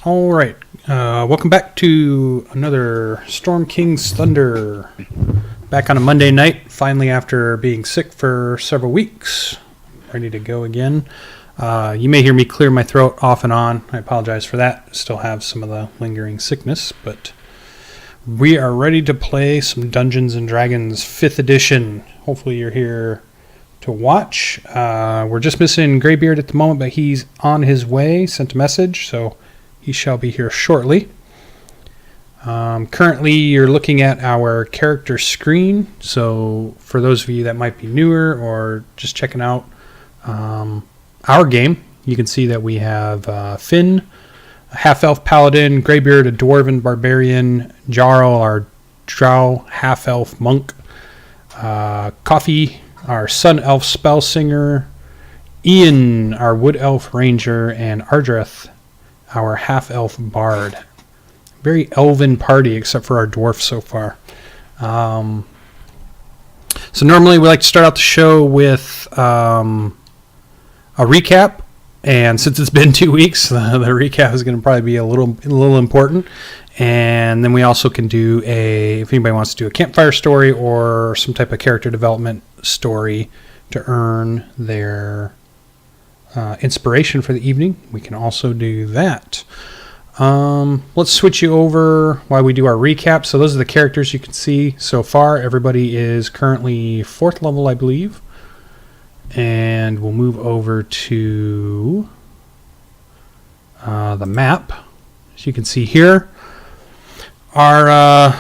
All right, welcome back to another Storm King's Thunder. Back on a Monday night, finally after being sick for several weeks. Ready to go again. You may hear me clear my throat off and on. I apologize for that. Still have some of the lingering sickness, but we are ready to play some Dungeons & Dragons 5th edition. Hopefully you're here to watch. We're just missing Greybeard at the moment, but he's on his way. Sent a message, so he shall be here shortly. Currently, you're looking at our character screen. So for those of you that might be newer or just checking out our game, you can see that we have Finn, a half-elf paladin, Greybeard, a dwarven barbarian, Jarrel, our drow half-elf monk, Ka'Fey, our sun elf spellsinger, Ian, our wood elf ranger, and Ardreth, our half-elf bard. Very elven party, except for our dwarf so far. So normally we like to start out the show with a recap, and since it's been 2 weeks, the recap is going to probably be a little important. And then we also can do if anybody wants to do a campfire story or some type of character development story to earn their inspiration for the evening, we can also do that. Let's switch you over while we do our recap. So those are the characters you can see so far. Everybody is currently 4th level, I believe. And we'll move over to the map. As you can see here, our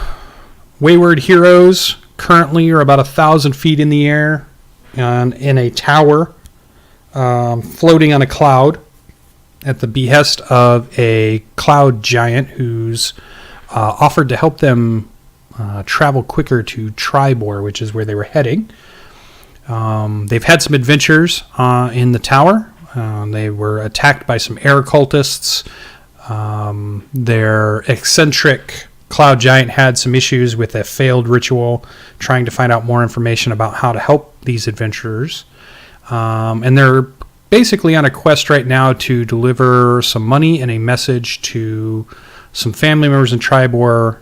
wayward heroes currently are about 1,000 feet in the air in a tower, floating on a cloud at the behest of a cloud giant who's offered to help them travel quicker to Tribor, which is where they were heading. They've had some adventures in the tower. They were attacked by some air cultists. Their eccentric cloud giant had some issues with a failed ritual, trying to find out more information about how to help these adventurers. And they're basically on a quest right now to deliver some money and a message to some family members in Tribor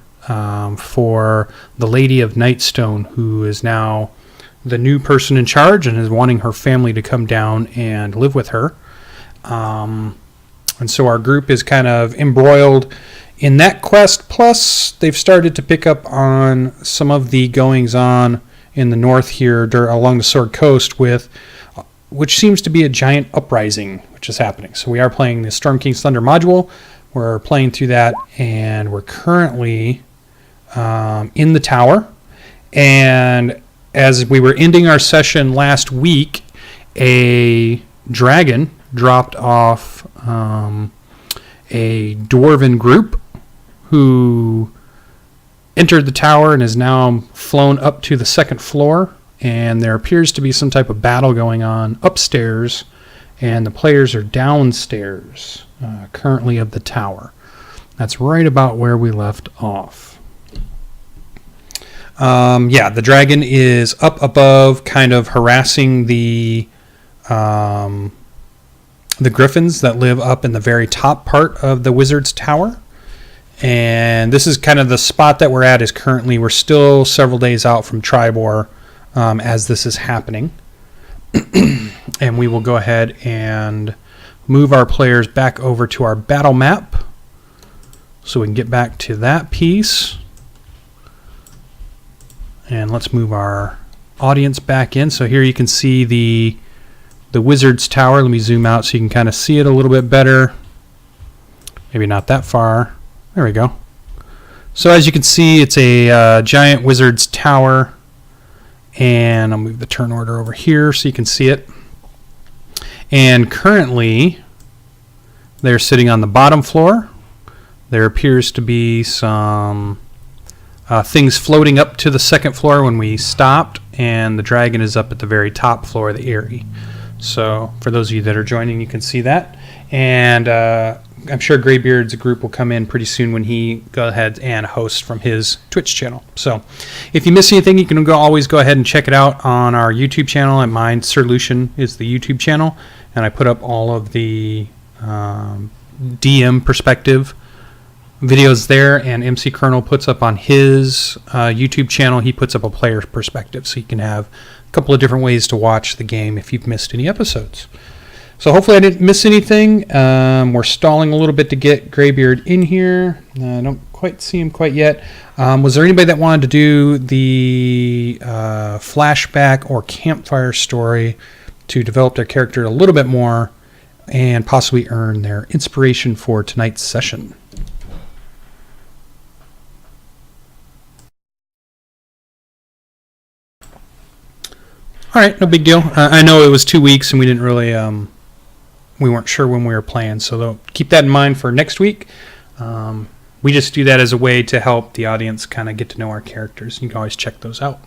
for the Lady of Nightstone, who is now the new person in charge and is wanting her family to come down and live with her. And so our group is kind of embroiled in that quest, plus they've started to pick up on some of the goings-on in the north here along the Sword Coast which seems to be a giant uprising which is happening. So we are playing the Storm King's Thunder module. We're playing through that, and we're currently in the tower. And as we were ending our session last week, a dragon dropped off a dwarven group who entered the tower and is now flown up to the 2nd floor. And there appears to be some type of battle going on upstairs, and the players are downstairs currently of the tower. That's right about where we left off. The dragon is up above, kind of harassing the griffins that live up in the very top part of the wizard's tower. And this is kind of the spot that we're at. We're still several days out from Tribor as this is happening. And we will go ahead and move our players back over to our battle map so we can get back to that piece. And let's move our audience back in. So here you can see the wizard's tower. Let me zoom out so you can kind of see it a little bit better. Maybe not that far. There we go. So as you can see, it's a giant wizard's tower. And I'll move the turn order over here so you can see it. And currently, they're sitting on the bottom floor. There appears to be some things floating up to the 2nd floor when we stopped, and the dragon is up at the very top floor of the Eyrie. So for those of you that are joining, you can see that. And I'm sure Greybeard's group will come in pretty soon when he goes ahead and hosts from his Twitch channel. So if you miss anything, you can always go ahead and check it out on our YouTube channel. Mine, SirLucien, is the YouTube channel. And I put up all of the DM perspective videos there, and MC Colonel puts up on his YouTube channel, he puts up a player perspective, so you can have a couple of different ways to watch the game if you've missed any episodes. So hopefully I didn't miss anything. We're stalling a little bit to get Greybeard in here. I don't quite see him quite yet. Was there anybody that wanted to do the flashback or campfire story to develop their character a little bit more and possibly earn their inspiration for tonight's session? All right, no big deal. I know it was 2 weeks and we didn't really, we weren't sure when we were playing, so keep that in mind for next week. We just do that as a way to help the audience kind of get to know our characters. You can always check those out.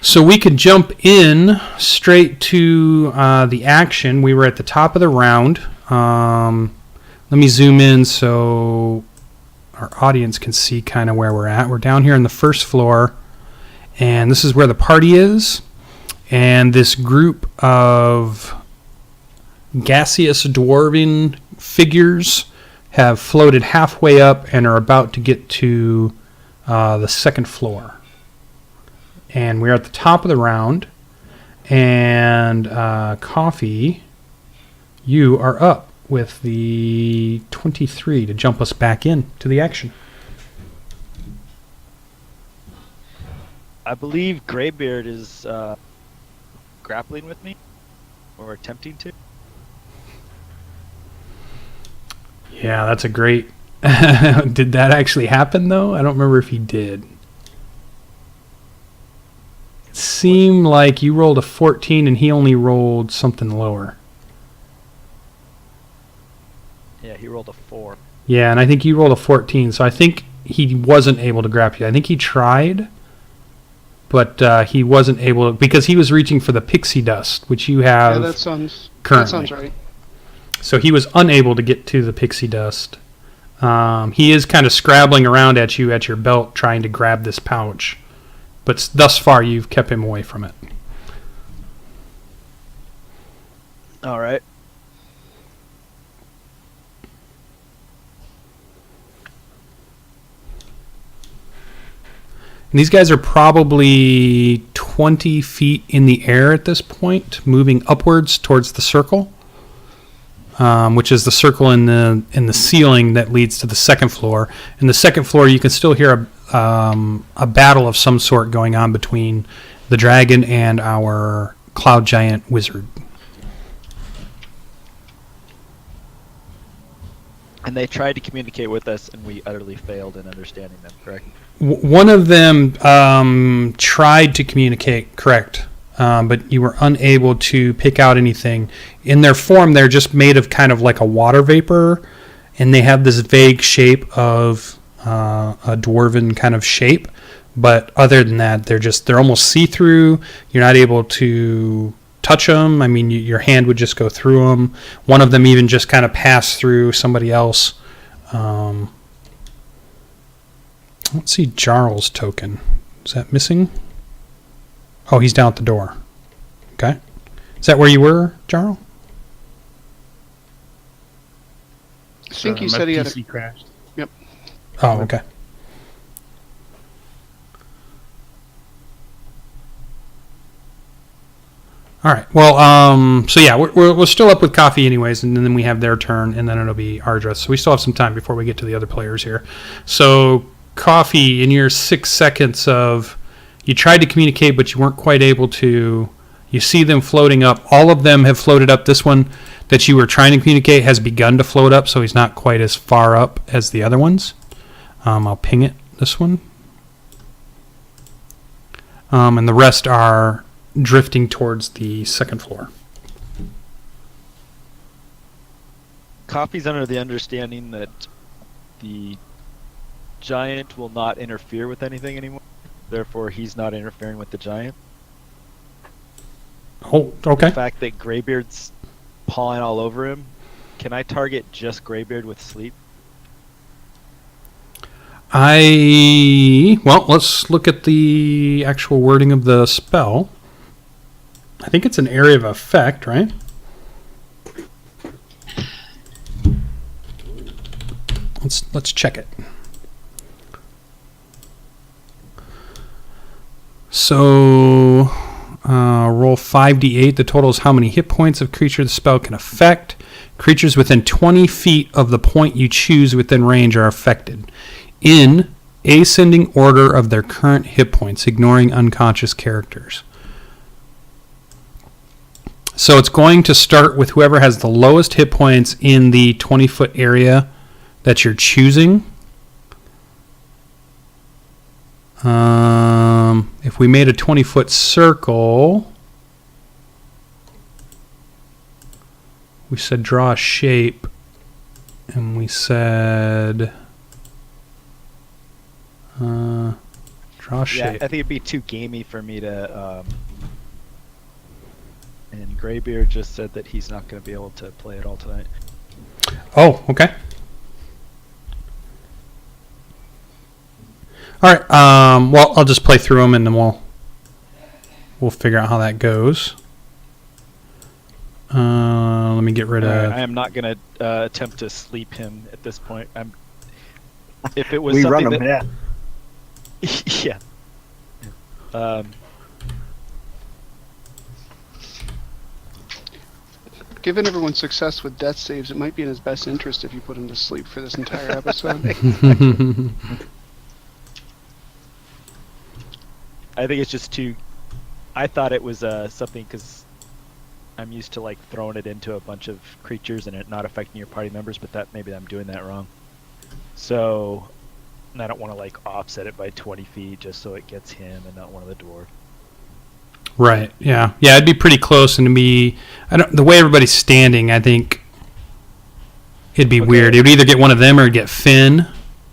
So we could jump in straight to the action. We were at the top of the round. Let me zoom in so our audience can see kind of where we're at. We're down here on the first floor, and this is where the party is. And this group of gaseous dwarven figures have floated halfway up and are about to get to the second floor. And we're at the top of the round. And Coffee, you are up with the 23 to jump us back in to the action. I believe Greybeard is grappling with me, or attempting to. Yeah, that's a great... Did that actually happen, though? I don't remember if he did. It seemed like you rolled a 14 and he only rolled something lower. Yeah, he rolled a 4. Yeah, and I think you rolled a 14, so I think he wasn't able to grab you. I think he tried, but he wasn't able to, because he was reaching for the pixie dust, which you have that sounds right. So he was unable to get to the pixie dust. He is kind of scrabbling around at you at your belt trying to grab this pouch, but thus far you've kept him away from it. All right. And these guys are probably 20 feet in the air at this point, moving upwards towards the circle, which is the circle in the ceiling that leads to the second floor. In the second floor, you can still hear a battle of some sort going on between the dragon and our cloud giant wizard. And they tried to communicate with us, and we utterly failed in understanding them, correct? One of them tried to communicate, correct, but you were unable to pick out anything. In their form, they're just made of kind of like a water vapor, and they have this vague shape of a dwarven kind of shape. But other than that, they're almost see-through. You're not able to touch them. I mean, your hand would just go through them. One of them even just kind of passed through somebody else. Let's see Jarrel's token. Is that missing? Oh, he's down at the door. Okay. Is that where you were, Jarrel? I think you said he had PC crashed. Yep. Oh, okay. All right. Well, so yeah, we're still up with Coffee anyways, and then we have their turn, and then it'll be Ardreth. So we still have some time before we get to the other players here. So Coffee, in your 6 seconds of, you tried to communicate, but you weren't quite able to. You see them floating up. All of them have floated up. This one that you were trying to communicate has begun to float up, so he's not quite as far up as the other ones. I'll ping it, this one. And the rest are drifting towards the second floor. Coffee's under the understanding that the giant will not interfere with anything anymore. Therefore, he's not interfering with the giant. Oh, okay. The fact that Greybeard's pawing all over him, can I target just Greybeard with sleep? Well, let's look at the actual wording of the spell. I think it's an area of effect, right? Let's check it. So roll 5d8. The total is how many hit points of creature the spell can affect. Creatures within 20 feet of the point you choose within range are affected in ascending order of their current hit points, ignoring unconscious characters. So it's going to start with whoever has the lowest hit points in the 20-foot area that you're choosing. If we made a 20-foot circle, we said draw a shape, and we said draw a shape. Yeah, I think it'd be too gamey for me to. And Greybeard just said that he's not going to be able to play it all tonight. Oh, okay. All right. Well, I'll just play through them, and then we'll figure out how that goes. Let me get rid of. I am not going to attempt to sleep him at this point. If it was we something run him, that, yeah. yeah. Given everyone's success with death saves, it might be in his best interest if you put him to sleep for this entire episode. I think it's just too. I thought it was something because I'm used to like throwing it into a bunch of creatures and it not affecting your party members, but maybe I'm doing that wrong. So, and I don't want to like offset it by 20 feet just so it gets him and not one of the dwarves. Right. Yeah. Yeah. It'd be pretty close, and to be, the way everybody's standing, I think it'd be weird. It'd either get one of them or it'd get Finn.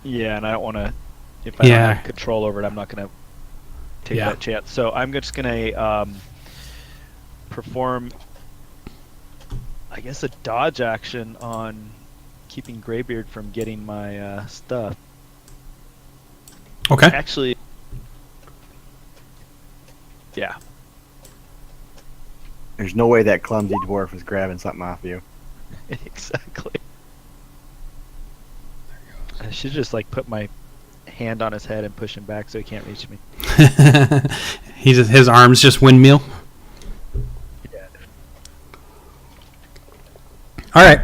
Yeah, and I don't want to. If I don't have control over it, I'm not going to take that chance. So I'm just going to perform, I guess, a dodge action on keeping Greybeard from getting my stuff. Okay. Actually, yeah. There's no way that clumsy dwarf is grabbing something off you. Exactly. I should just like put my hand on his head and push him back so he can't reach me. His arms just windmill. Yeah. All right.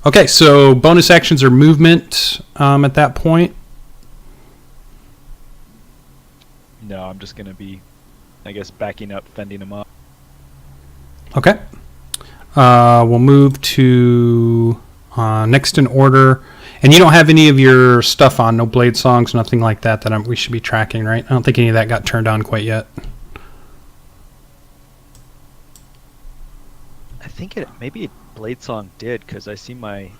Okay, so bonus actions are movement at that point. No, I'm just gonna be, I guess, backing up, fending him off. Okay. We'll move to next in order. And you don't have any of your stuff on, no blade songs, nothing like that we should be tracking, right? I don't think any of that got turned on quite yet. I think maybe Blade Song did, because I see my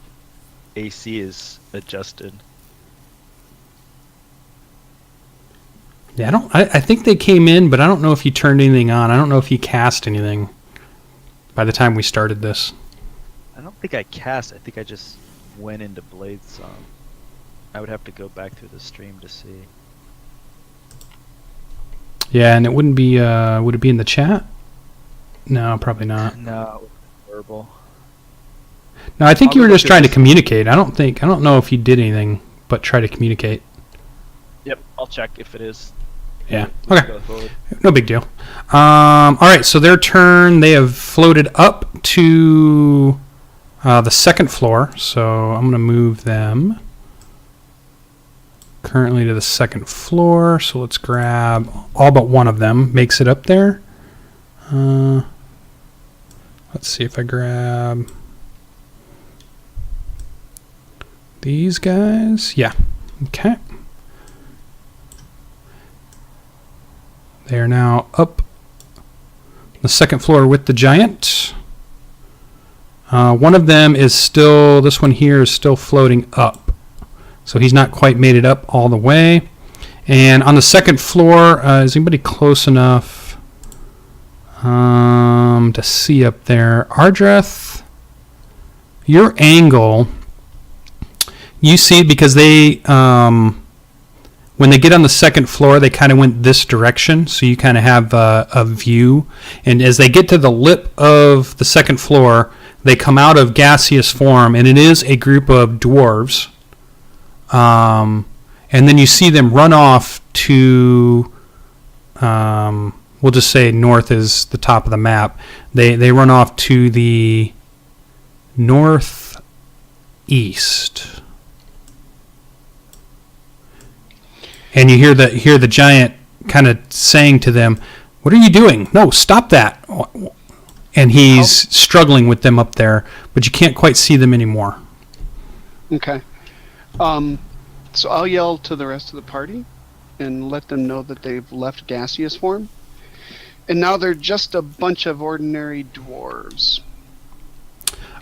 AC is adjusted. Yeah, I think they came in, but I don't know if you turned anything on. I don't know if you cast anything by the time we started this. I don't think I cast. I think I just went into Blade Song. I would have to go back through the stream to see. Yeah, and it wouldn't be. Would it be in the chat? No, probably not. No, verbal. No, I think you were just trying to communicate. I don't know if you did anything but try to communicate. Yep, I'll check if it is. Yeah. Okay. Go forward. No big deal. All right. So their turn. They have floated up to the second floor. So I'm going to move them currently to the second floor. So let's grab all but one of them. Makes it up there. Let's see if I grab these guys. Yeah. Okay. They are now up the second floor with the giant. One of them is still, this one here is still floating up. So he's not quite made it up all the way. And on the second floor, is anybody close enough to see up there? Ardreth, your angle, you see, because they... when they get on the second floor, they kind of went this direction, so you kind of have a view. And as they get to the lip of the second floor, They come out of gaseous form, and it is a group of dwarves. And then you see them run off to, we'll just say north is the top of the map. They run off to the northeast. And you hear the giant kind of saying to them, "What are you doing? No, stop that." And he's struggling with them up there, but you can't quite see them anymore. Okay. So I'll yell to the rest of the party and let them know that they've left gaseous form. And now they're just a bunch of ordinary dwarves.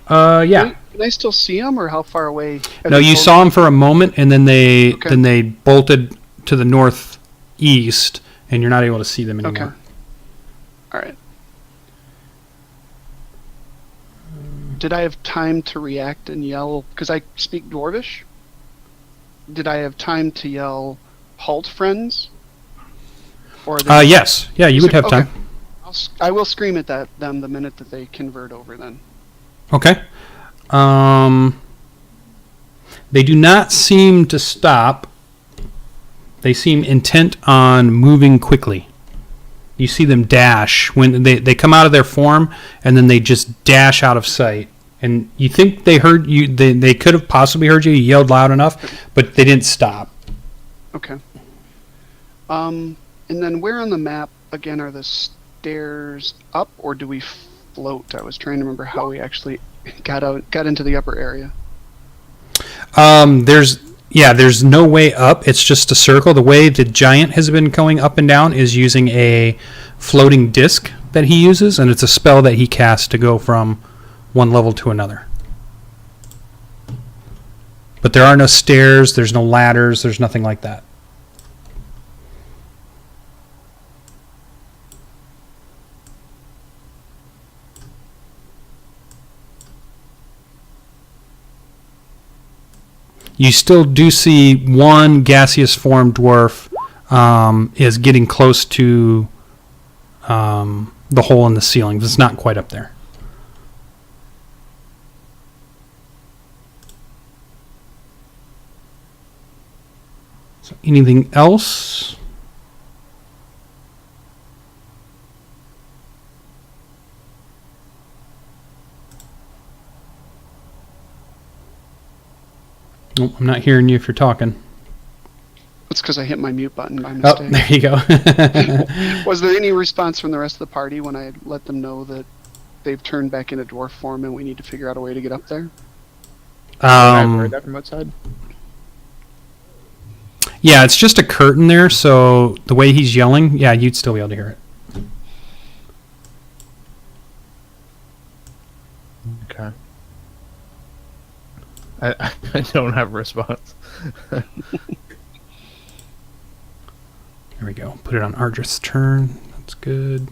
Yeah. Can I still see them, or how far away? No, you saw them for a moment, and then they bolted to the northeast, and you're not able to see them anymore. Okay. All right. Did I have time to react and yell? Because I speak Dwarvish. Did I have time to yell, "Halt, friends"? Or yes. Yeah, you would have time. I will scream at them the minute that they convert over. Then. Okay. They do not seem to stop. They seem intent on moving quickly. You see them dash when they come out of their form, and then they just dash out of sight. And you think they heard you. They could have possibly heard you. You yelled loud enough, but they didn't stop. Okay. And then where on the map again are the stairs up, or do we float? I was trying to remember how we actually got into the upper area. There's no way up. It's just a circle. The way the giant has been going up and down is using a floating disc that he uses, and it's a spell that he casts to go from one level to another. But there are no stairs, there's no ladders, there's nothing like that. You still do see one gaseous form dwarf is getting close to the hole in the ceiling. It's not quite up there. So anything else? Nope, I'm not hearing you if you're talking. That's because I hit my mute button by mistake. Oh, there you go. Was there any response from the rest of the party when I let them know that they've turned back into dwarf form and we need to figure out a way to get up there? I heard that from outside. Yeah, it's just a curtain there, so the way he's yelling, yeah, you'd still be able to hear it. Okay. I don't have a response. There we go. Put it on Ardreth's turn. That's good.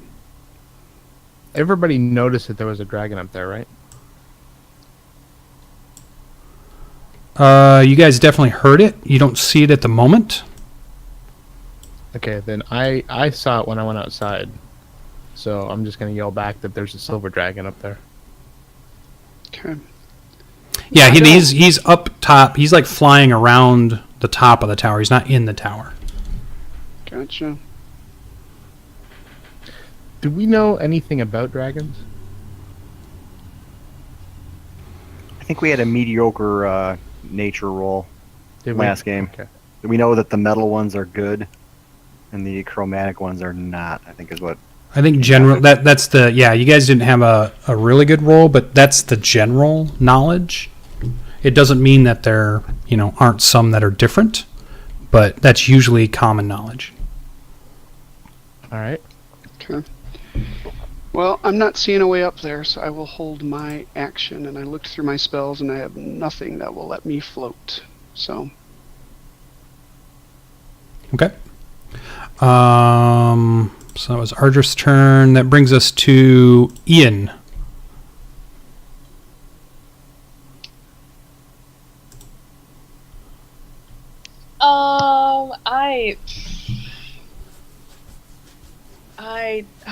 Everybody noticed that there was a dragon up there, right? You guys definitely heard it. You don't see it at the moment. Okay, then I saw it when I went outside. So I'm just going to yell back that there's a silver dragon up there. Okay. Yeah, he's up top. He's like flying around the top of the tower. He's not in the tower. Gotcha. Do we know anything about dragons? I think we had a mediocre nature roll Did we? last game. Okay. We know that the metal ones are good, and the chromatic ones are not. I think is what. I think general that's the you guys didn't have a really good roll, but that's the general knowledge. It doesn't mean that there aren't some that are different, but that's usually common knowledge. All right. Okay. Well, I'm not seeing a way up there, so I will hold my action. And I looked through my spells, and I have nothing that will let me float. So. Okay. So that was Ardreth's turn. That brings us to Ian.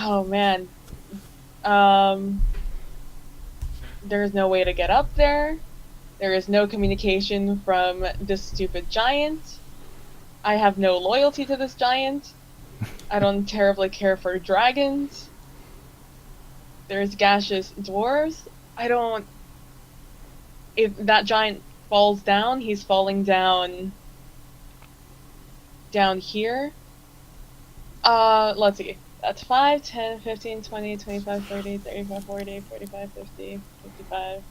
Oh man. There is no way to get up there. There is no communication from this stupid giant. I have no loyalty to this giant. I don't terribly care for dragons. There's gaseous dwarves. If that giant falls down, he's falling down here. Let's see. That's 5, 10, 15, 20, 25, 30, 35, 40, 45, 50, 55.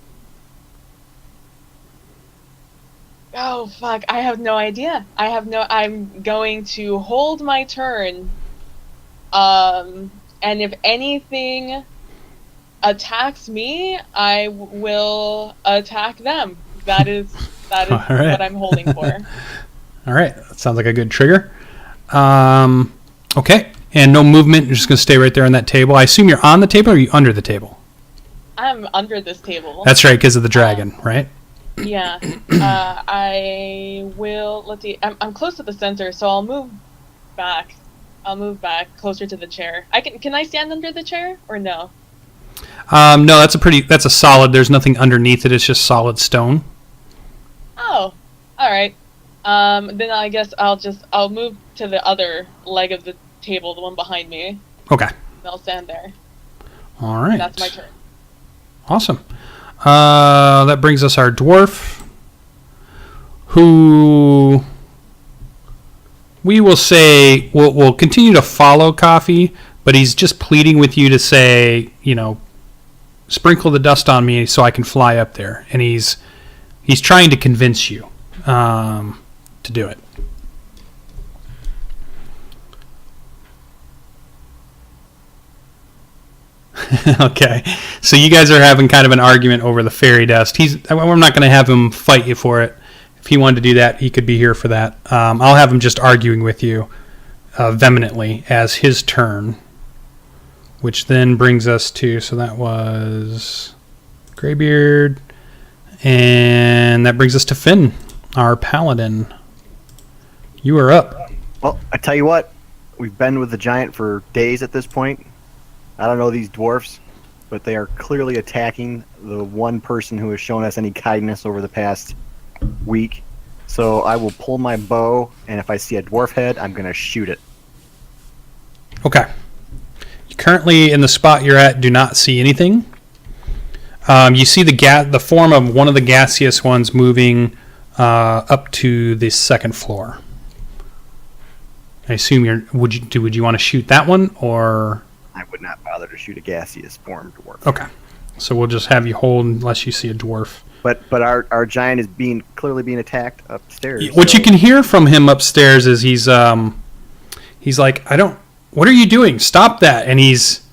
Oh, fuck. I have no idea. I'm going to hold my turn. And if anything attacks me, I will attack them. That is All right. what I'm holding for. All right. That sounds like a good trigger. Okay. And no movement. You're just going to stay right there on that table. I assume you're on the table or are you under the table? I'm under this table. That's right, because of the dragon, right? Yeah. I will. Let's see. I'm close to the center, so I'll move back. I'll move back closer to the chair. Can I stand under the chair or no? No, that's a solid. There's nothing underneath it. It's just solid stone. Oh, all right. Then I guess I'll move to the other leg of the table, the one behind me. Okay. And I'll stand there. All right. That's my turn. Awesome. That brings us our dwarf, who we will say will continue to follow Coffee, but he's just pleading with you to say, sprinkle the dust on me so I can fly up there, and he's trying to convince you to do it. Okay, so you guys are having kind of an argument over the fairy dust. I'm not going to have him fight you for it. If he wanted to do that, he could be here for that. I'll have him just arguing with you vehemently as his turn, which then brings us to, so that was Greybeard, and that brings us to Finn, our paladin. You are up. Well, I tell you what, we've been with the giant for days at this point. I don't know these dwarfs, but they are clearly attacking the one person who has shown us any kindness over the past week. So I will pull my bow, and if I see a dwarf head, I'm going to shoot it. Okay. You currently, in the spot you're at, do not see anything. You see the form of one of the gaseous ones moving up to the second floor. I assume would you want to shoot that one, or? I would not bother to shoot a gaseous form dwarf. Okay, so we'll just have you hold unless you see a dwarf. But our giant is clearly being attacked upstairs. What you can hear from him upstairs is he's like, what are you doing? Stop that! And he's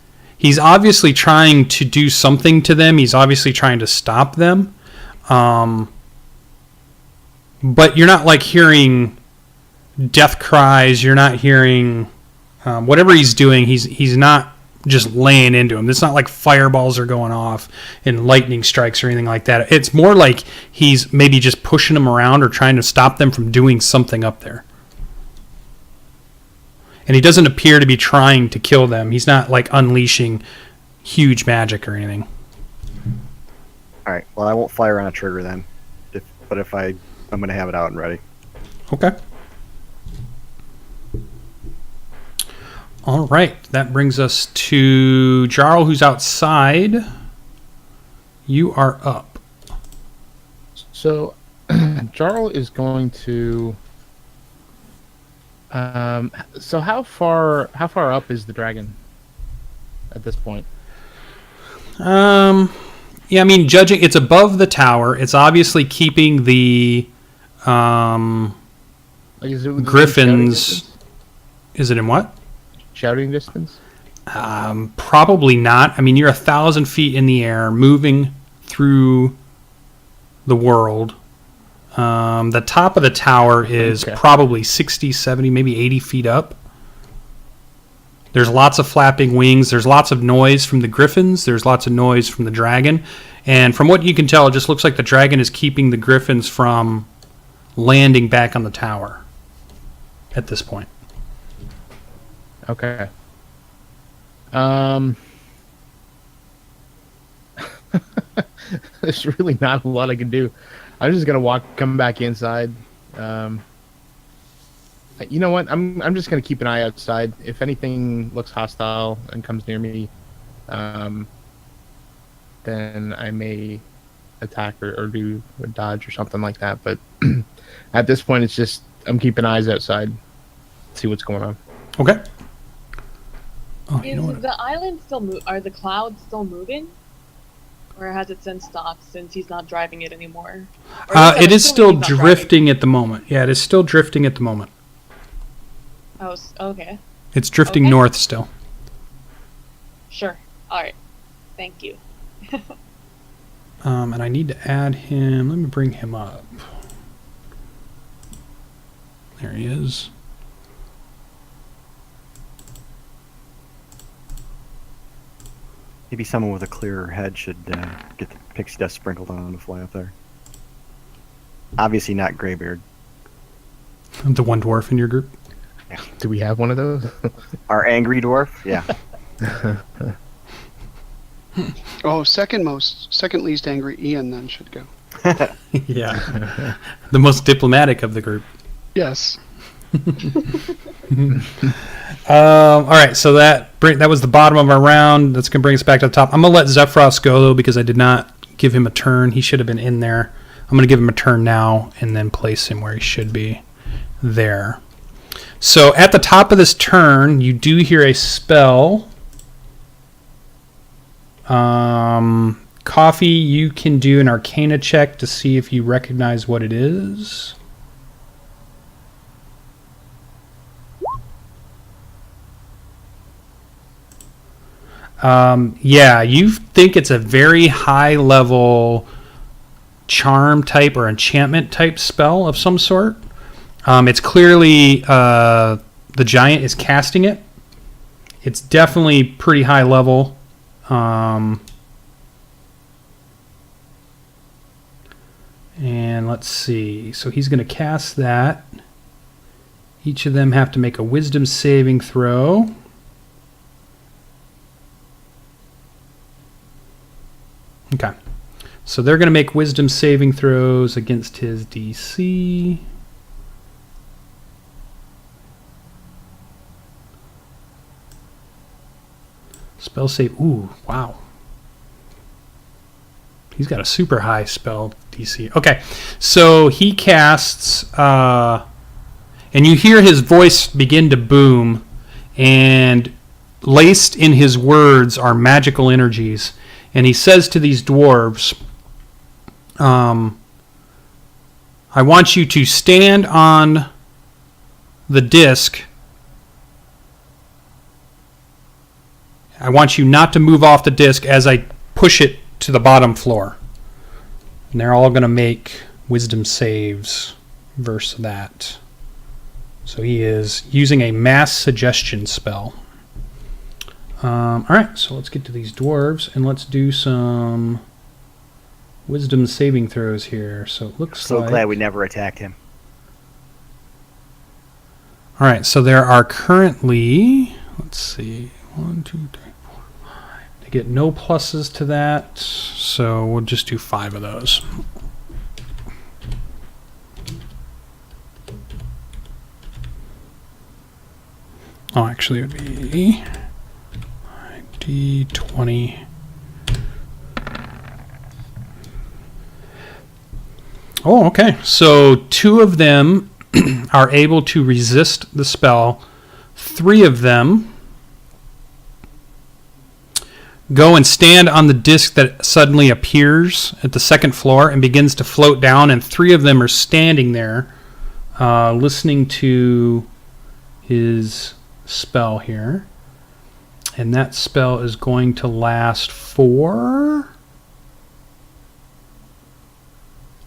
obviously trying to do something to them. He's obviously trying to stop them. But you're not like hearing death cries. You're not hearing whatever he's doing. He's not just laying into him. It's not like fireballs are going off and lightning strikes or anything like that. It's more like he's maybe just pushing them around or trying to stop them from doing something up there. And he doesn't appear to be trying to kill them. He's not like unleashing huge magic or anything. All right. Well, I won't fire on a trigger then. But if I'm going to have it out and ready. Okay. All right, that brings us to Jarrel, who's outside. You are up. So, Jarrel is going to. So how far up is the dragon at this point? Yeah, I mean, judging, it's above the tower. It's obviously keeping the Like, is it within griffins. Is it in what? Shouting distance? Probably not. I mean, you're 1,000 feet in the air, moving through the world. The top of the tower is probably 60, 70, maybe 80 feet up. There's lots of flapping wings. There's lots of noise from the griffins. There's lots of noise from the dragon. And from what you can tell, it just looks like the dragon is keeping the griffins from landing back on the tower at this point. Okay. There's really not a lot I can do. I'm just gonna come back inside. You know what? I'm just gonna keep an eye outside. If anything looks hostile and comes near me, then I may attack or do a dodge or something like that. But at this point, it's just I'm keeping eyes outside, see what's going on. Okay. Oh, you know Is what? the island still are the clouds still moving? Or has it since stopped since he's not driving it anymore? It is still drifting at the moment. Yeah, it is still drifting at the moment. Oh, okay. It's drifting Okay. north still. Sure. Alright. Thank you. And I need to add him. Let me bring him up. There he is. Maybe someone with a clearer head should get the pixie dust sprinkled on him to fly up there. Obviously not Greybeard. The one dwarf in your group. Do we have one of those? Our angry dwarf? Yeah. Oh, second least angry Ian then should go. Yeah. The most diplomatic of the group. Yes. All right, so that was the bottom of our round. That's going to bring us back to the top. I'm going to let Zephyros go, though, because I did not give him a turn. He should have been in there. I'm going to give him a turn now and then place him where he should be there. So at the top of this turn, you do hear a spell. Coffee, you can do an Arcana check to see if you recognize what it is. Yeah, you think it's a very high level charm type or enchantment type spell of some sort. It's clearly the giant is casting it. It's definitely pretty high level. And let's see. So he's going to cast that. Each of them have to make a wisdom saving throw. Okay. So they're going to make wisdom saving throws against his DC. Spell save. Ooh, wow. He's got a super high spell DC. Okay. So he casts, and you hear his voice begin to boom, and laced in his words are magical energies. And he says to these dwarves, I want you to stand on the disc. I want you not to move off the disc as I push it to the bottom floor. And they're all going to make wisdom saves versus that. So he is using a mass suggestion spell. Alright, so let's get to these dwarves and let's do some wisdom saving throws here. So it looks So like... glad we never attacked him. Alright, so there are currently... Let's see. 1, 2, 3, 4, 5. They get no pluses to that, so we'll just do 5 of those. Oh, actually it would be... D20. Oh, okay. So 2 of them are able to resist the spell. 3 of them go and stand on the disc that suddenly appears at the second floor and begins to float down, and 3 of them are standing there listening to his spell here. And that spell is going to last for...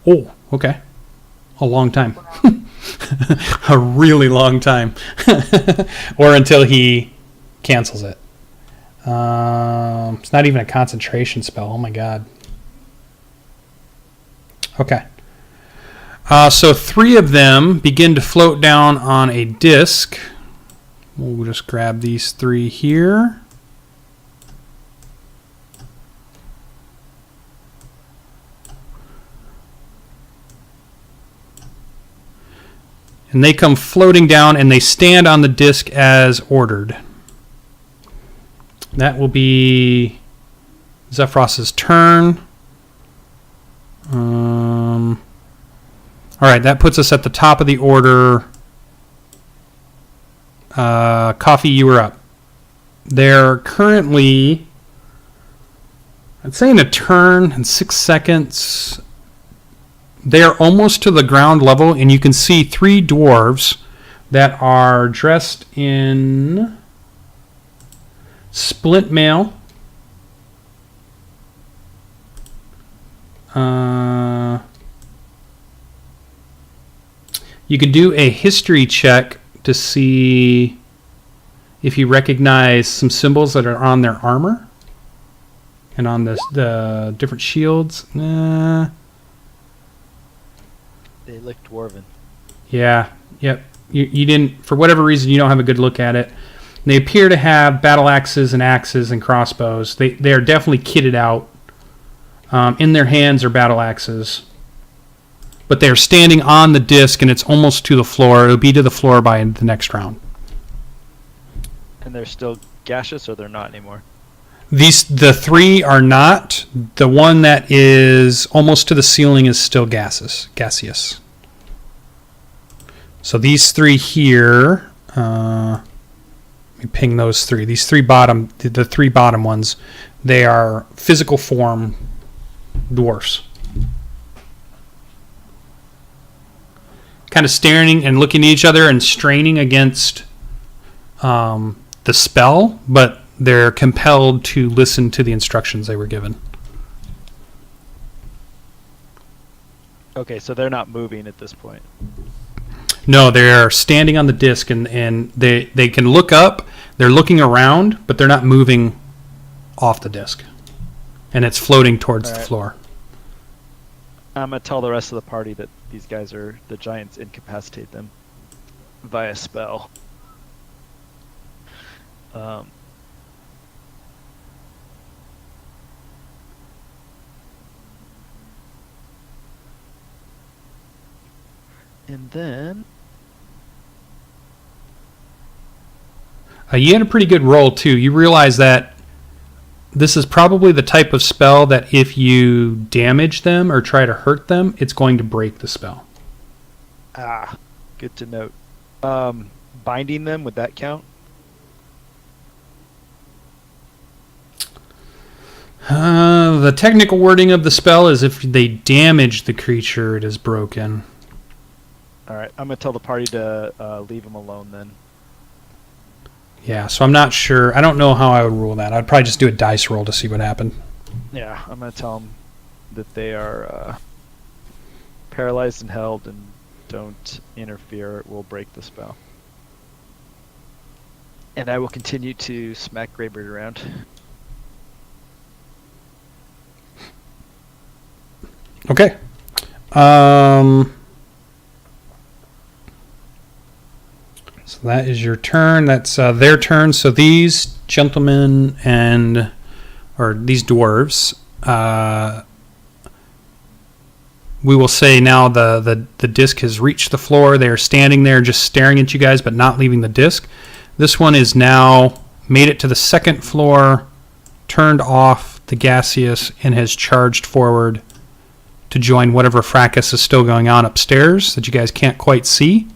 Oh, okay. A long time. A really long time. Or until he cancels it. It's not even a concentration spell. Oh my god. Okay. So 3 of them begin to float down on a disc. We'll just grab these 3 here. And they come floating down, and they stand on the disc as ordered. That will be Zephyros's turn. All right, that puts us at the top of the order. Coffee, you are up. They're currently, I'd say in a turn and 6 seconds, they are almost to the ground level, and you can see 3 dwarves that are dressed in splint mail. You can do a history check to see if you recognize some symbols that are on their armor and on the different shields. They look dwarven. Yeah, yep. You didn't, for whatever reason, you don't have a good look at it. They appear to have battle axes and crossbows. They are definitely kitted out. In their hands are battle axes. But they're standing on the disc, and it's almost to the floor. It'll be to the floor by the next round. And they're still gaseous, or they're not anymore? The 3 are not. The one that is almost to the ceiling is still gaseous. So these 3 here, let me ping those 3. These 3 bottom, the 3 bottom ones, they are physical form dwarfs. Kind of staring and looking at each other and straining against the spell, but they're compelled to listen to the instructions they were given. Okay, so they're not moving at this point. No, they're standing on the disc, and they can look up. They're looking around, but they're not moving off the disc. And it's floating towards the floor. I'm going to tell the rest of the party that these guys are, the giants incapacitate them via spell. And then you had a pretty good roll, too. You realize that this is probably the type of spell that if you damage them or try to hurt them, it's going to break the spell. Good to note. Binding them, would that count? The technical wording of the spell is if they damage the creature, it is broken. Alright, I'm going to tell the party to leave them alone then. Yeah, so I'm not sure. I don't know how I would rule that. I'd probably just do a dice roll to see what happened. Yeah, I'm going to tell them that they are paralyzed and held and don't interfere. It will break the spell. And I will continue to smack Greybeard around. Okay. So that is your turn. That's their turn. So these gentlemen or these dwarves, we will say now the disc has reached the floor. They are standing there just staring at you guys but not leaving the disc. This one is now made it to the second floor, turned off the gaseous, and has charged forward to join whatever fracas is still going on upstairs that you guys can't quite see.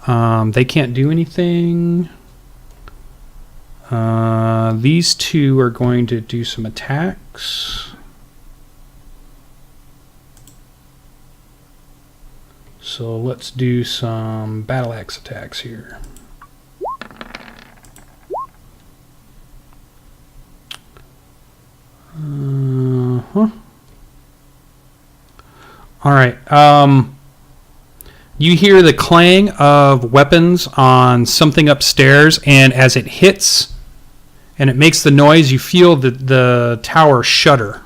They can't do anything. These 2 are going to do some attacks. So let's do some battle axe attacks here. All right. You hear the clang of weapons on something upstairs, and as it hits and it makes the noise, you feel the tower shudder.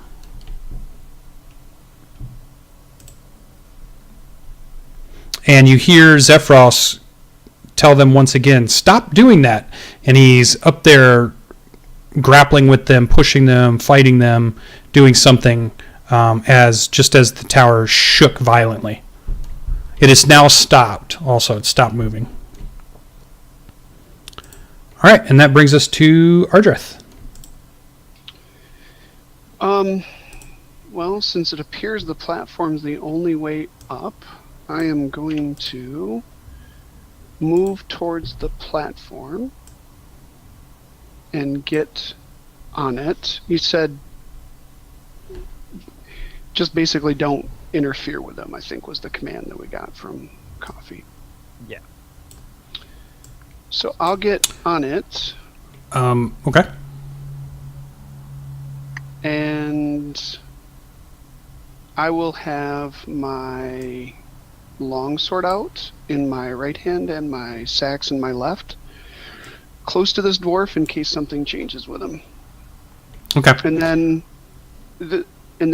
And you hear Zephyros tell them once again, stop doing that. And he's up there grappling with them, pushing them, fighting them, doing something as the tower shook violently. It is now stopped. Also, it's stopped moving. All right, and that brings us to Ardreth. Well, since it appears the platform's the only way up, I am going to move towards the platform and get on it. You said just basically don't interfere with them, I think was the command that we got from Coffee. Yeah. So I'll get on it, Okay. and I will have my longsword out in my right hand and my sax in my left, close to this dwarf in case something changes with him. Okay. And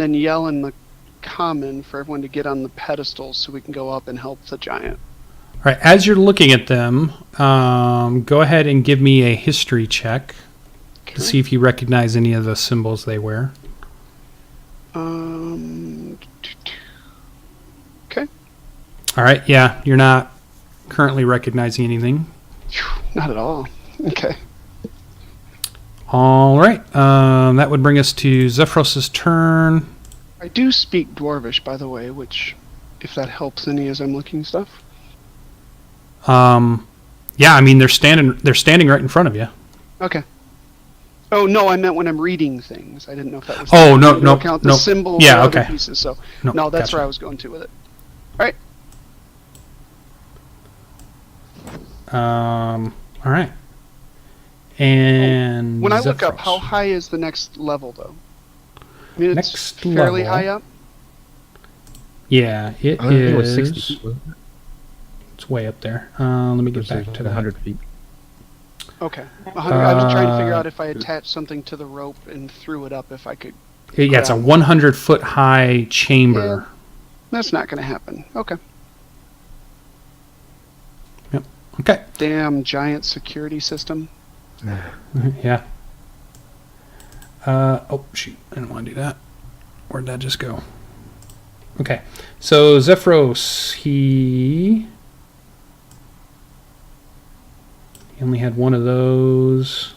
then yell in the common for everyone to get on the pedestal so we can go up and help the giant. All right. As you're looking at them, go ahead and give me a history check to see if you recognize any of the symbols they wear. Okay. All right. Yeah, you're not currently recognizing anything. Not at all. Okay. All right. That would bring us to Zephros's turn. I do speak Dwarvish, by the way, which, if that helps any as I'm looking stuff. Yeah, I mean they're standing right in front of you. Okay. Oh no, I meant when I'm reading things. I didn't know if that was. Oh, no, no, count the no. symbols. Yeah, or other okay. Pieces. So No, no, that's gotcha. where I was going to with it. All right. All right. And When I look up, Zephyros. how high is the next level, though? I mean, it's Next fairly level. high up. Yeah, it I think it was is. 60 feet. wasn't it? It's way up there. Let me get Versus back to that. 100 feet. Okay. 100, I was trying to figure out if I attached something to the rope and threw it up, if I could. Yeah, it's a 100-foot high chamber. That's not going to happen. Okay. Okay. Damn giant security system. Yeah. Oh shoot! I didn't want to do that. Where'd that just go? Okay. So Zephyros, he only had one of those.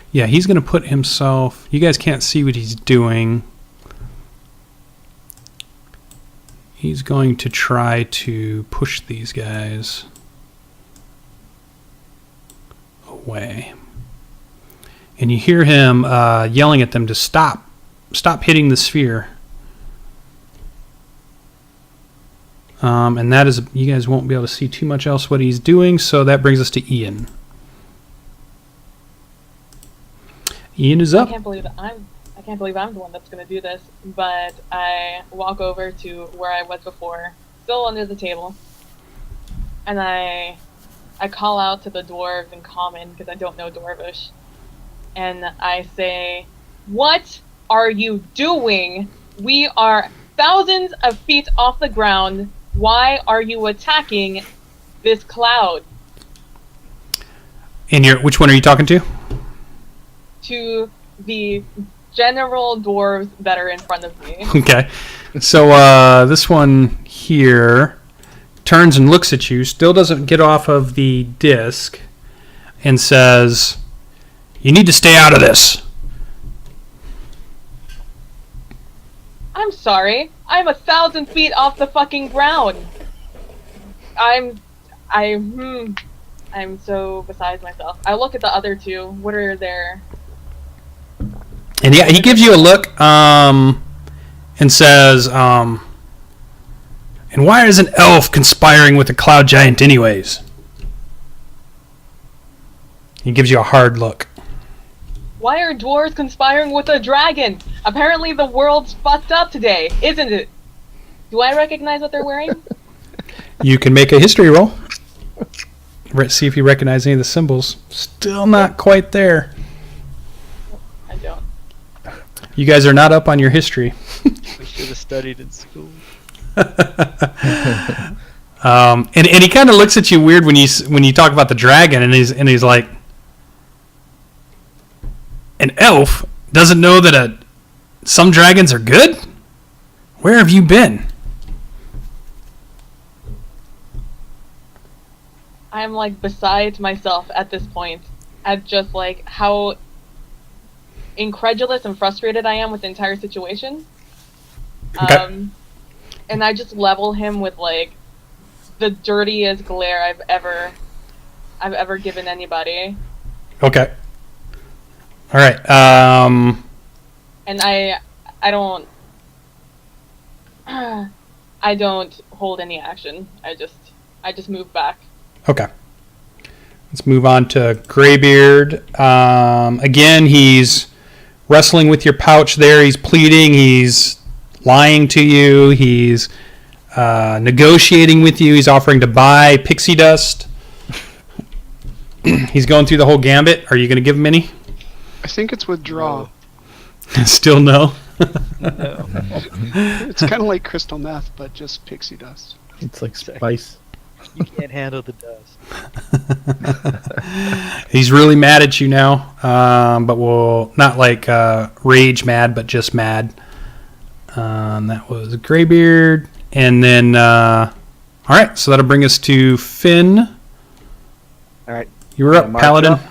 Yeah, he's going to put himself... You guys can't see what he's doing. He's going to try to push these guys away. And you hear him yelling at them to stop. Stop hitting the sphere. And that is... You guys won't be able to see too much else what he's doing, so that brings us to Ian. Ian is up. I can't believe I'm the one that's going to do this, but I walk over to where I was before, still under the table, and I call out to the dwarves in common because I don't know Dwarvish, and I say, "What are you doing? We are thousands of feet off the ground. Why are you attacking this cloud?" And which one are you talking to? To the general dwarves that are in front of me. Okay. So this one here turns and looks at you, still doesn't get off of the disc, and says, "You need to stay out of this." I'm sorry. I'm 1,000 feet off the fucking ground. I'm so besides myself. I look at the other two. What are their... And yeah, he gives you a look and says, "And why is an elf conspiring with a cloud giant anyways?" He gives you a hard look. Why are dwarves conspiring with a dragon? Apparently the world's fucked up today, isn't it? Do I recognize what they're wearing? You can make a history roll. See if you recognize any of the symbols. Still not quite there. I don't. You guys are not up on your history. We should have studied in school. And he kind of looks at you weird when you talk about the dragon, and he's like, an elf doesn't know that some dragons are good? Where have you been? I'm like beside myself at this point at just like how incredulous and frustrated I am with the entire situation. Okay. And I just level him with like the dirtiest glare I've ever given anybody. Okay. All right. And I don't I don't hold any action. I just move back. Okay. Let's move on to Greybeard. Again, he's wrestling with your pouch there. He's pleading. He's lying to you. He's negotiating with you. He's offering to buy pixie dust. He's going through the whole gambit. Are you going to give him any? I think it's withdraw. Still no? It's kind of like crystal meth, but just pixie dust. It's like spice. You can't handle the dust. He's really mad at you now, but will not like rage mad, but just mad. That was Greybeard, and then all right, so that'll bring us to Finn. All right, You're up, March Paladin. up.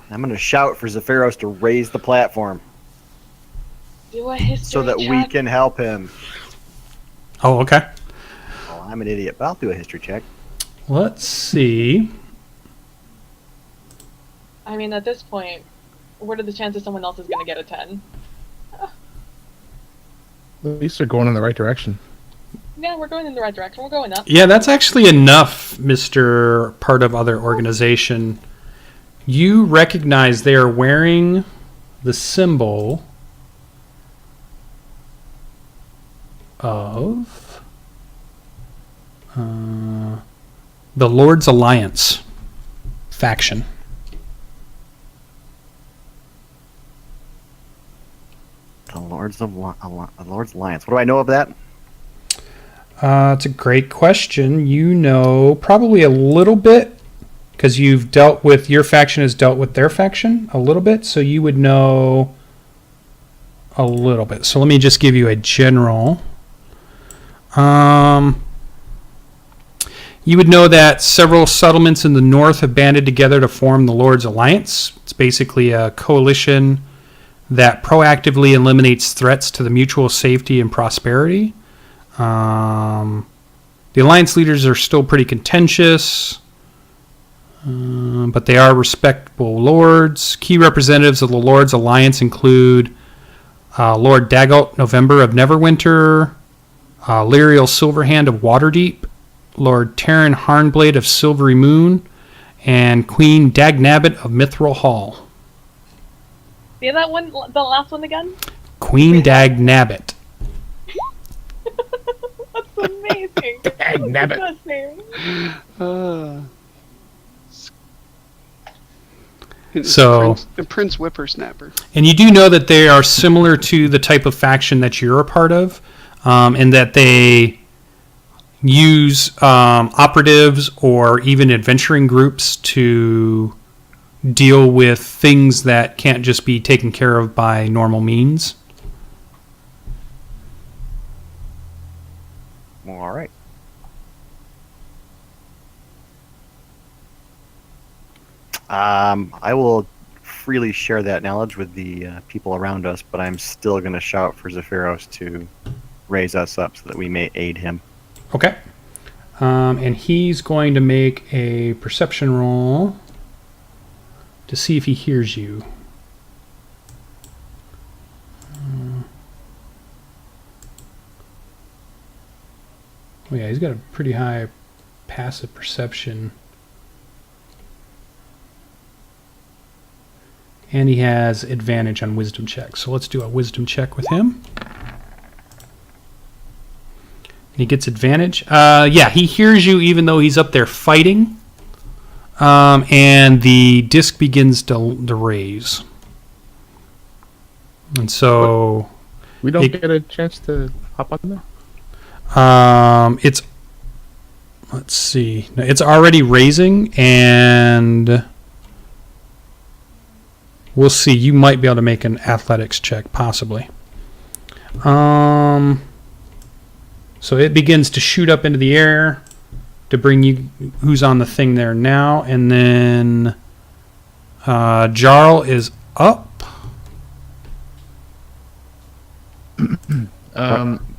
I'm gonna shout for Zephyros to raise the platform Do a history so that we check. can help him. Oh, okay. Oh, I'm an idiot, but I'll do a history check. Let's see. I mean, at this point, what are the chances someone else is going to get a 10? At least they're going in the right direction. Yeah, we're going in the right direction. We're going up. Yeah, that's actually enough, Mr. Part of Other Organization. You recognize they are wearing the symbol of the Lord's Alliance faction. The Lord's Alliance. What do I know of that? It's a great question. You know probably a little bit because you've dealt with, your faction has dealt with their faction a little bit, so you would know a little bit. So let me just give you a general. You would know that several settlements in the north have banded together to form the Lord's Alliance. It's basically a coalition that proactively eliminates threats to the mutual safety and prosperity. The Alliance leaders are still pretty contentious, but they are respectable lords. Key representatives of the Lord's Alliance include Lord Daggalt November of Neverwinter, Lyriel Silverhand of Waterdeep, Lord Terran Harnblade of Silvery Moon, and Queen Dagnabbit of Mithril Hall. See that one, the last one again? Queen Dagnabbit. That's amazing. Dagnabbit. That's name. So, Prince Whippersnapper. and you do know that they are similar to the type of faction that you're a part of, and that they use operatives or even adventuring groups to deal with things that can't just be taken care of by normal means. All right. I will freely share that knowledge with the people around us, but I'm still going to shout for Zephyros to raise us up so that we may aid him. Okay. And he's going to make a perception roll to see if he hears you. Oh yeah, he's got a pretty high passive perception. And he has advantage on wisdom checks. So let's do a wisdom check with him. He gets advantage. Yeah, he hears you even though he's up there fighting. And the disc begins to raise. And so... We don't get a chance to hop on there? It's, let's see, it's already raising, and we'll see. You might be able to make an athletics check, possibly. So it begins to shoot up into the air to bring you who's on the thing there now, and then Jarrel is up.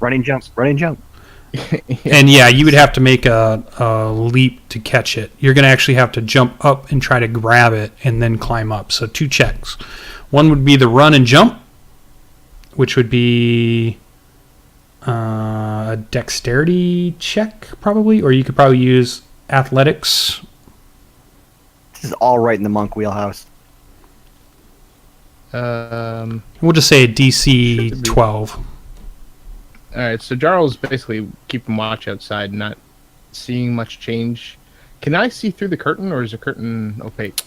Running jump. And yeah, you would have to make a leap to catch it. You're going to actually have to jump up and try to grab it and then climb up. So 2 checks. One would be the run and jump, which would be a dexterity check probably, or you could probably use athletics. This is all right in the monk wheelhouse. We'll just say a DC 12. All right, so Jarl's basically keeping watch outside, not seeing much change. Can I see through the curtain, or is the curtain opaque?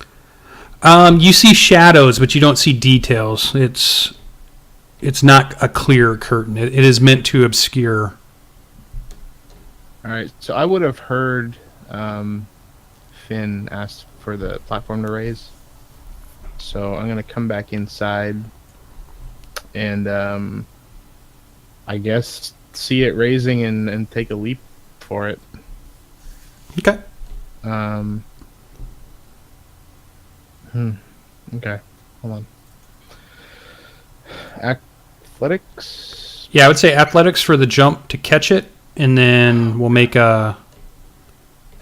You see shadows, but you don't see details. It's not a clear curtain. It is meant to obscure. All right, so I would have heard Finn ask for the platform to raise. So I'm going to come back inside and I guess see it raising and take a leap for it. Okay. Okay, hold on. Athletics? Yeah, I would say athletics for the jump to catch it, and then we'll make an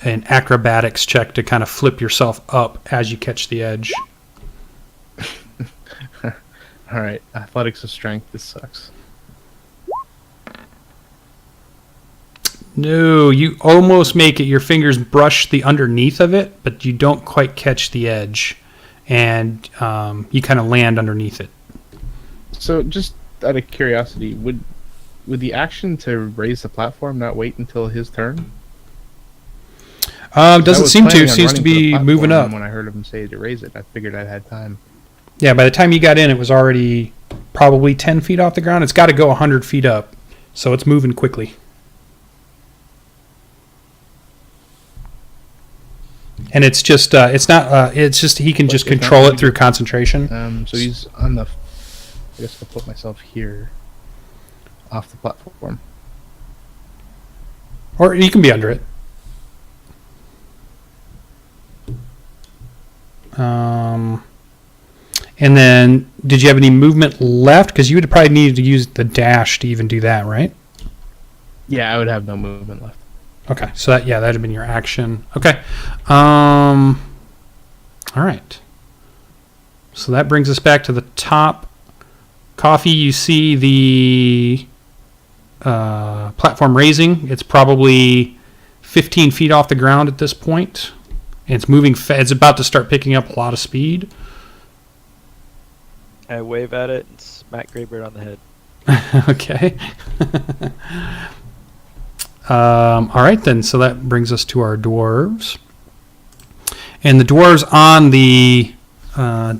acrobatics check to kind of flip yourself up as you catch the edge. All right, athletics of strength. This sucks. No, you almost make it. Your fingers brush the underneath of it, but you don't quite catch the edge, and you kind of land underneath it. So, just out of curiosity, would the action to raise the platform not wait until his turn? Doesn't seem to. Seems to be moving up. When I heard him say to raise it, I figured I had time. Yeah, by the time you got in, it was already probably 10 feet off the ground. It's got to go 100 feet up, so it's moving quickly. And it's just, it's not, it's just he can just control it through concentration. So he's on the, I guess I'll put myself here, off the platform. Or you can be under it. And then, did you have any movement left? Because you would probably need to use the dash to even do that, right? Yeah, I would have no movement left. Okay, so that'd have been your action. Okay. All right. So that brings us back to the top. Coffee, you see the platform raising. It's probably 15 feet off the ground at this point. And it's moving. It's about to start picking up a lot of speed. I wave at it and smack Greybeard on the head. Okay. All right, then. So that brings us to our dwarves. And the dwarves on the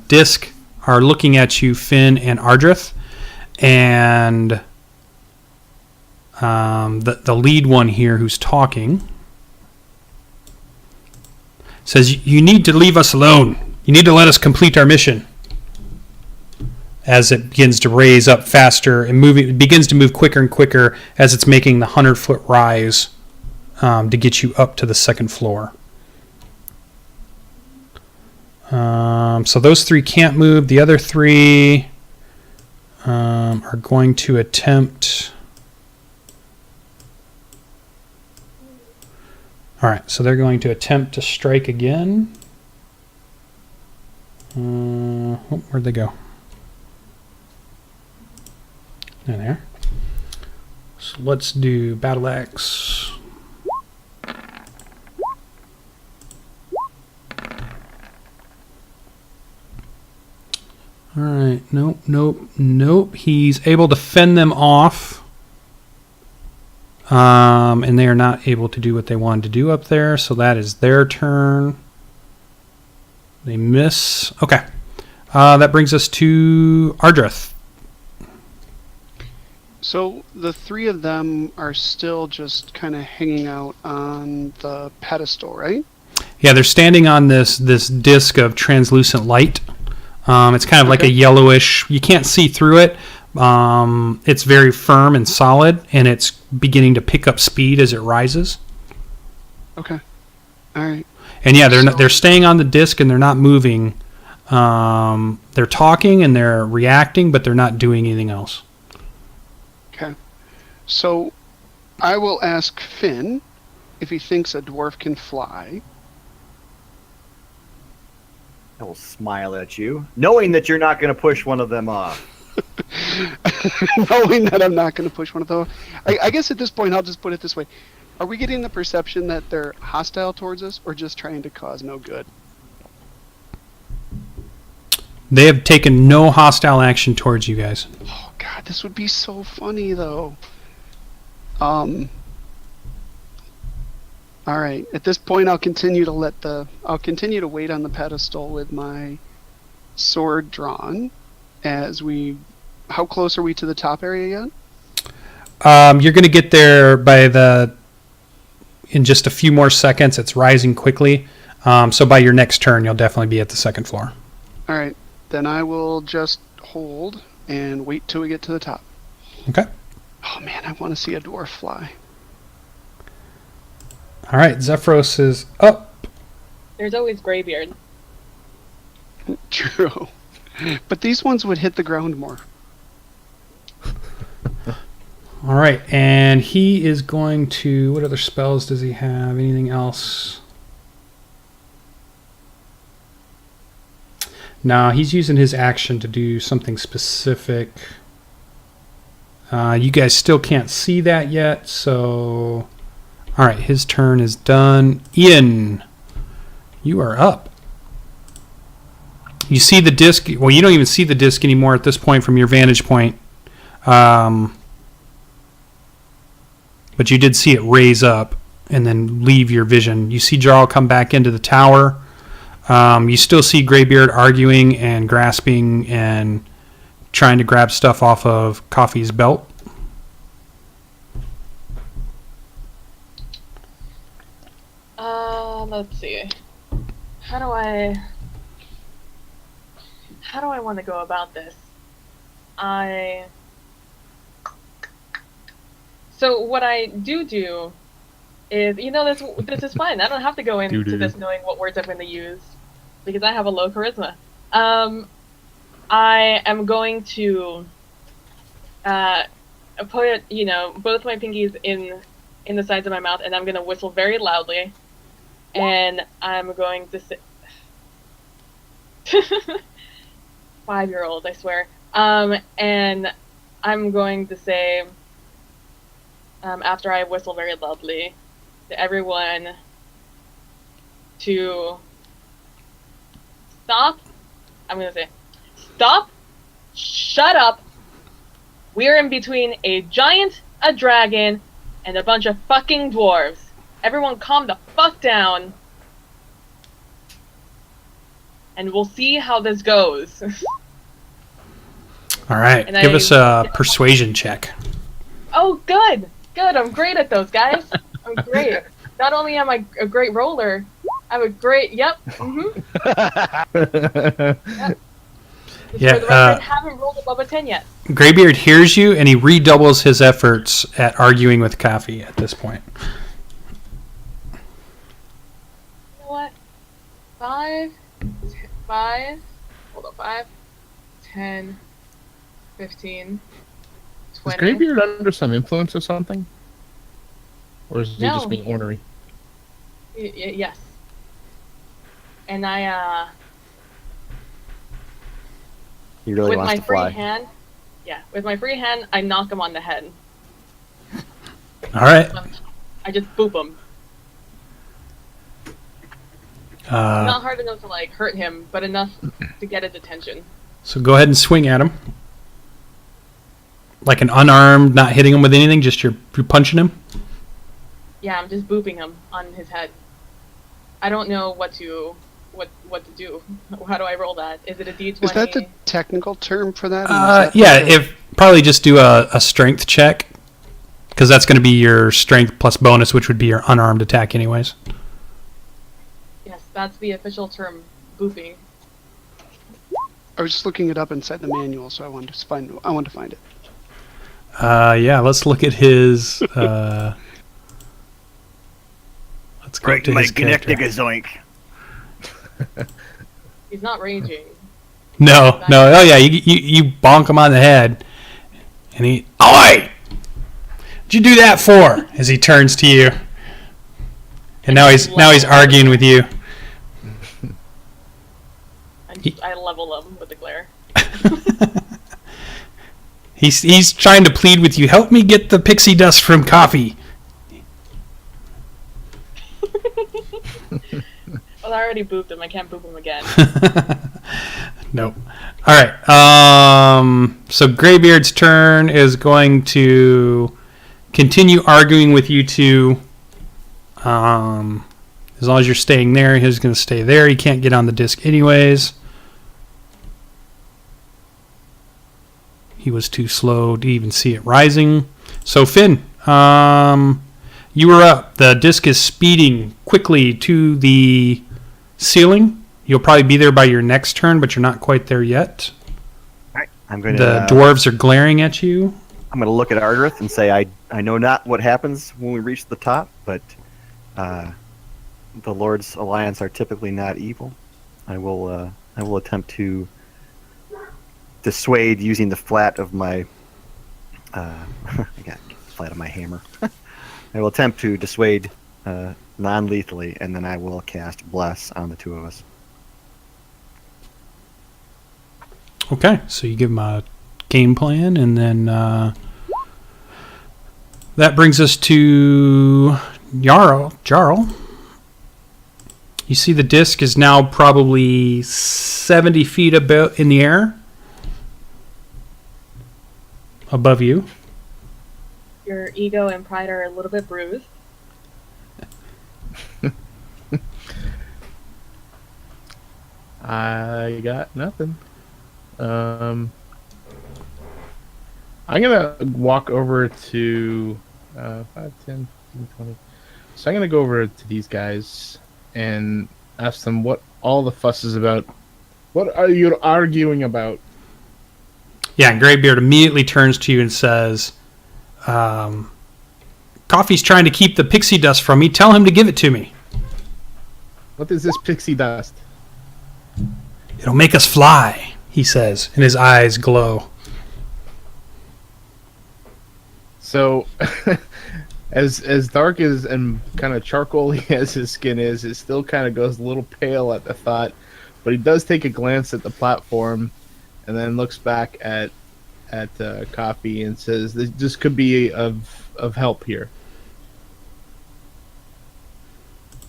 disc are looking at you, Finn and Ardreth. And the lead one here who's talking says, "You need to leave us alone. You need to let us complete our mission." As it begins to raise up faster and it begins to move quicker and quicker as it's making the 100-foot rise to get you up to the second floor. So those 3 can't move. The other 3 are going to attempt. All right, so they're going to attempt to strike again. Where'd they go? There. So let's do battle axe. All right. Nope. He's able to fend them off. And they are not able to do what they wanted to do up there, so that is their turn. They miss. Okay. That brings us to Ardreth. So the three of them are still just kind of hanging out on the pedestal, right? Yeah, they're standing on this disc of translucent light. It's kind of like a yellowish. You can't see through it. It's very firm and solid, and it's beginning to pick up speed as it rises. Okay. All right. And yeah, they're staying on the disc and they're not moving. They're talking and they're reacting, but they're not doing anything else. Okay. So I will ask Finn if he thinks a dwarf can fly. I will smile at you, knowing that you're not going to push one of them off. Knowing that I'm not going to push one of those. I guess at this point, I'll just put it this way. Are we getting the perception that they're hostile towards us or just trying to cause no good? They have taken no hostile action towards you guys. Oh, God, this would be so funny, though. All right. At this point, I'll continue to wait on the pedestal with my sword drawn as we. How close are we to the top area yet? You're going to get there in just a few more seconds. It's rising quickly. So by your next turn, you'll definitely be at the second floor. All right. Then I will just hold and wait till we get to the top. Okay. Oh man, I want to see a dwarf fly. All right. Zephyros is up. There's always Greybeard. True. But these ones would hit the ground more. All right. And he is going to... What other spells does he have? Anything else? No, he's using his action to do something specific. You guys still can't see that yet, so... All right, his turn is done. Ian, you are up. You see the disc. Well, you don't even see the disc anymore at this point from your vantage point. But you did see it raise up and then leave your vision. You see Jarrel come back into the tower. You still see Greybeard arguing and grasping and trying to grab stuff off of Coffee's belt. Let's see. How do I want to go about this? So what I do is, this is fine. I don't have to go into this knowing what words I'm going to use because I have a low charisma. I am going to put both my pinkies in the sides of my mouth, and I'm going to whistle very loudly, and I'm going to say 5-year-old, I swear. And I'm going to say, after I whistle very loudly, to everyone to stop. I'm going to say, stop, shut up. We're in between a giant, a dragon, and a bunch of fucking dwarves. Everyone calm the fuck down. And we'll see how this goes. All right, give us a persuasion check. Oh, good. Good, I'm great at those, guys. I'm great. Not only am I a great roller, I'm a great, yep. Yep. Yeah, for the record, I haven't rolled above a 10 yet. Greybeard hears you, and he redoubles his efforts at arguing with Coffee at this point. You know what? 5, hold on, 5, 10, 15, 20. Is Greybeard under some influence or something? Or is he just being ornery? Yes. And He really with wants my to free fly. hand, with my free hand, I knock him on the head. All right. I just boop him. Not hard enough to hurt him, but enough to get his attention. So go ahead and swing at him. Like an unarmed, not hitting him with anything, just you're punching him? Yeah, I'm just booping him on his head. I don't know what to what to do. How do I roll that? Is it a D20? Is that the technical term for that? Or is that Yeah, like a- if probably just do a strength check, because that's going to be your strength plus bonus, which would be your unarmed attack anyways. Yes, that's the official term. Boofing. I was just looking it up inside the manual, so I wanted to find it. Yeah, let's look at his. Let's go Right, to my his character. zoink. He's not raging. No. Oh yeah, you bonk him on the head, and he. Oi! What'd you do that for? As he turns to you, and now he's arguing with you. I level him with the glare. He's trying to plead with you. Help me get the pixie dust from coffee. Well, I already booped him. I can't boop him again. Nope. All right. So Greybeard's turn is going to continue arguing with you two. As long as you're staying there, he's going to stay there. He can't get on the disc anyways. He was too slow to even see it rising. So Finn, you were up. The disc is speeding quickly to the ceiling. You'll probably be there by your next turn, but you're not quite there yet. Right. I'm going The to. dwarves are glaring at you. I'm going to look at Ardreth and say, I know not what happens when we reach the top, but the Lord's Alliance are typically not evil. I will attempt to dissuade using the flat of my I got flat of my hammer. I will attempt to dissuade non-lethally, and then I will cast Bless on the two of us. Okay, so you give him a game plan, and then that brings us to Jarrel. You see the disc is now probably 70 feet about in the air above you. Your ego and pride are a little bit bruised. I got nothing. I'm gonna walk over to 5, 10, 15, 20. So I'm gonna go over to these guys and ask them what all the fuss is about. What are you arguing about? Yeah, and Greybeard immediately turns to you and says, Coffee's trying to keep the pixie dust from me. Tell him to give it to me. What is this pixie dust? It'll make us fly, he says, and his eyes glow. So, as dark as and kind of charcoaly as his skin is, it still kind of goes a little pale at the thought. But he does take a glance at the platform, and then looks back at Coffee and says, "This could be of help here.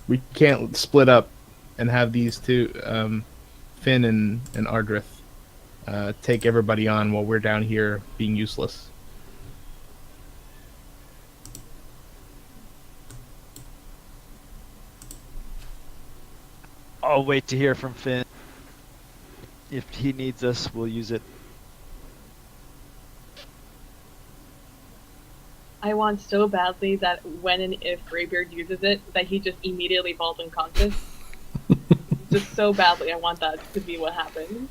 We can't split up and have these two, Finn and Ardreth, take everybody on while we're down here being useless." I'll wait to hear from Finn. If he needs us, we'll use it. I want so badly that when and if Greybeard uses it, that he just immediately falls unconscious. Just so badly, I want that to be what happens.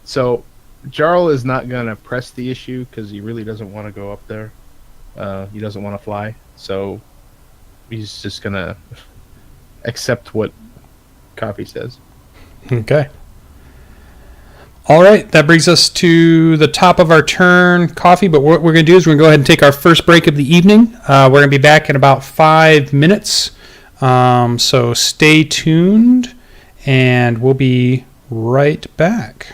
So Jarrel is not gonna press the issue because he really doesn't want to go up there. He doesn't want to fly, so he's just gonna accept what Coffee says. Okay. All right, that brings us to the top of our turn, Coffee. But what we're going to do is we're going to go ahead and take our first break of the evening. We're going to be back in about 5 minutes. So stay tuned, and we'll be right back.